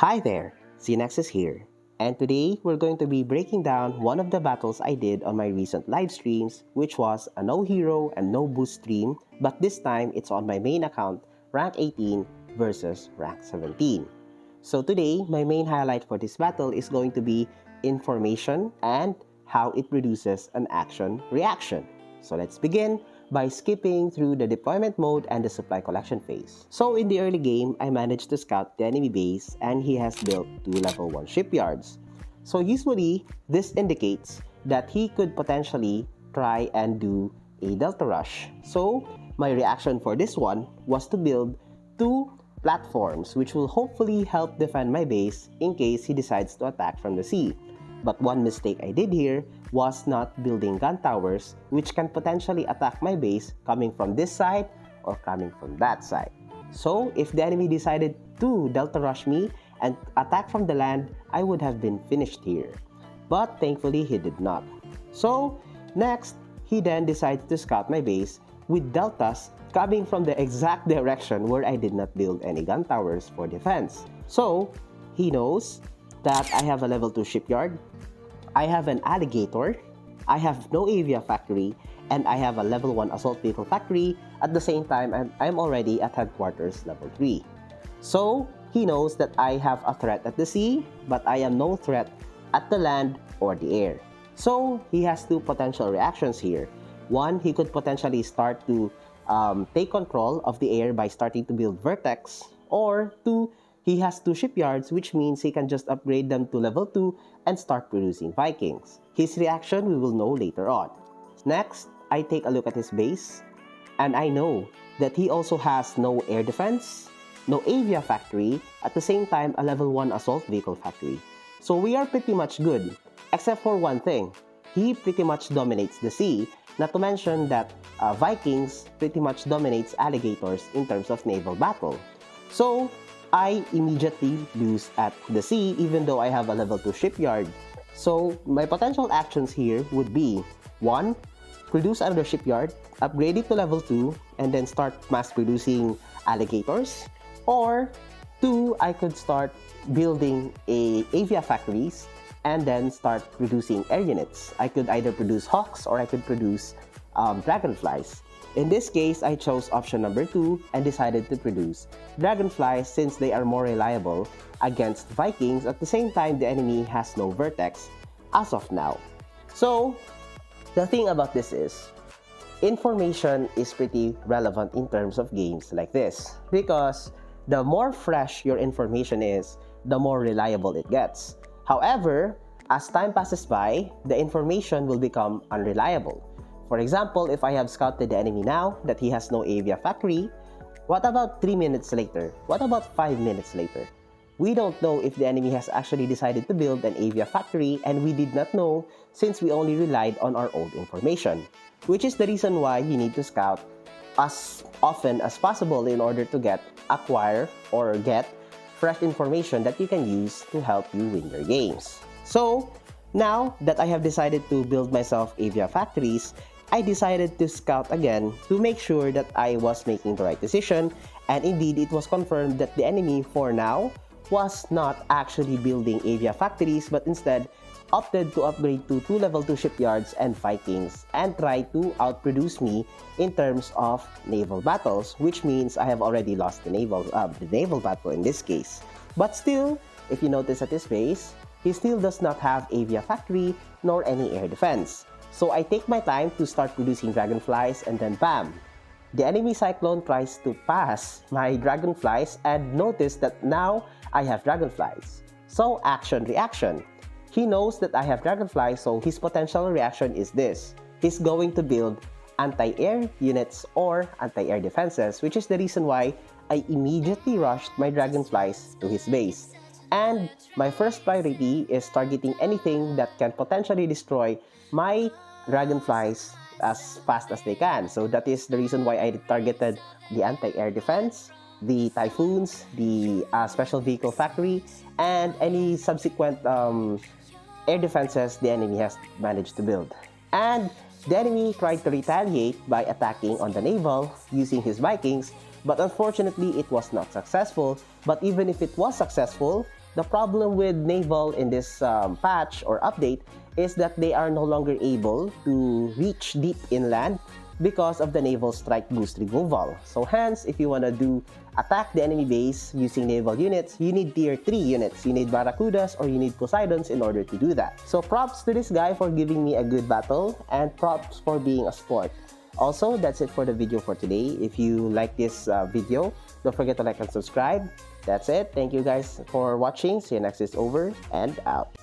Hi there, Xeonexis here, and today we're going to be breaking down one of the battles I did on my recent live streams, which was a no hero and no boost stream, but this time it's on my main account, rank 18 versus rank 17. So today, my main highlight for this battle is going to be information and how it produces an action reaction. So let's begin by skipping through the deployment mode and the supply collection phase. So in the early game, I managed to scout the enemy base and he has built 2 level 1 shipyards. So usually, this indicates that he could potentially try and do a delta rush. So my reaction for this one was to build 2 platforms which will hopefully help defend my base in case he decides to attack from the sea. But one mistake I did here was not building gun towers which can potentially attack my base coming from this side or coming from that side. So if the enemy decided to delta rush me and attack from the land, I would have been finished here. But thankfully he did not. So next, he then decided to scout my base with deltas coming from the exact direction where I did not build any gun towers for defense. So he knows that I have a level 2 shipyard, I have an alligator, I have no avia factory, and I have a level 1 assault vehicle factory. At the same time, I'm already at headquarters level 3. So he knows that I have a threat at the sea, but I am no threat at the land or the air. So he has 2 potential reactions here. One, he could potentially start to take control of the air by starting to build vertex, or 2, he has 2 shipyards, which means he can just upgrade them to level 2 and start producing Vikings. His reaction we will know later on. Next, I take a look at his base, and I know that he also has no air defense, no avia factory, at the same time a level 1 assault vehicle factory. So we are pretty much good, except for one thing. He pretty much dominates the sea, not to mention that Vikings pretty much dominates alligators in terms of naval battle. So I immediately lose at the sea even though I have a level 2 shipyard. So my potential actions here would be 1. Produce another shipyard, upgrade it to level 2, and then start mass producing alligators. Or 2, I could start building avia factories and then start producing air units. I could either produce hawks or I could produce dragonflies. In this case, I chose option number 2 and decided to produce dragonflies since they are more reliable against Vikings. At the same time, the enemy has no vertex as of now. So the thing about this is, information is pretty relevant in terms of games like this, because the more fresh your information is, the more reliable it gets. However, as time passes by, the information will become unreliable. For example, if I have scouted the enemy now that he has no avia factory, what about 3 minutes later? What about 5 minutes later? We don't know if the enemy has actually decided to build an avia factory, and we did not know since we only relied on our old information, which is the reason why you need to scout as often as possible in order to acquire or get fresh information that you can use to help you win your games. So now that I have decided to build myself avia factories, I decided to scout again to make sure that I was making the right decision, and indeed it was confirmed that the enemy for now was not actually building avia factories but instead opted to upgrade to 2 level 2 shipyards and Vikings and try to outproduce me in terms of naval battles, which means I have already lost the naval battle in this case. But still, if you notice at his base, he still does not have avia factory nor any air defense. So I take my time to start producing dragonflies, and then bam! The enemy cyclone tries to pass my dragonflies and notice that now I have dragonflies. So action reaction. He knows that I have dragonflies, so his potential reaction is this. He's going to build anti-air units or anti-air defenses, which is the reason why I immediately rushed my dragonflies to his base. And my first priority is targeting anything that can potentially destroy my dragonflies as fast as they can. So that is the reason why I targeted the anti-air defense, the typhoons, the special vehicle factory, and any subsequent air defenses the enemy has managed to build. And the enemy tried to retaliate by attacking on the naval using his Vikings, but unfortunately it was not successful. But even if it was successful, The problem with naval in this patch or update is that they are no longer able to reach deep inland because of the naval strike boost removal. So hence, if you want to attack the enemy base using naval units, you need tier 3 units. You need Barracudas or you need Poseidons in order to do that. So props to this guy for giving me a good battle, and props for being a sport. Also, that's it for the video for today. If you like this video, don't forget to like and subscribe. That's it. Thank you guys for watching. Xeonexis over and out.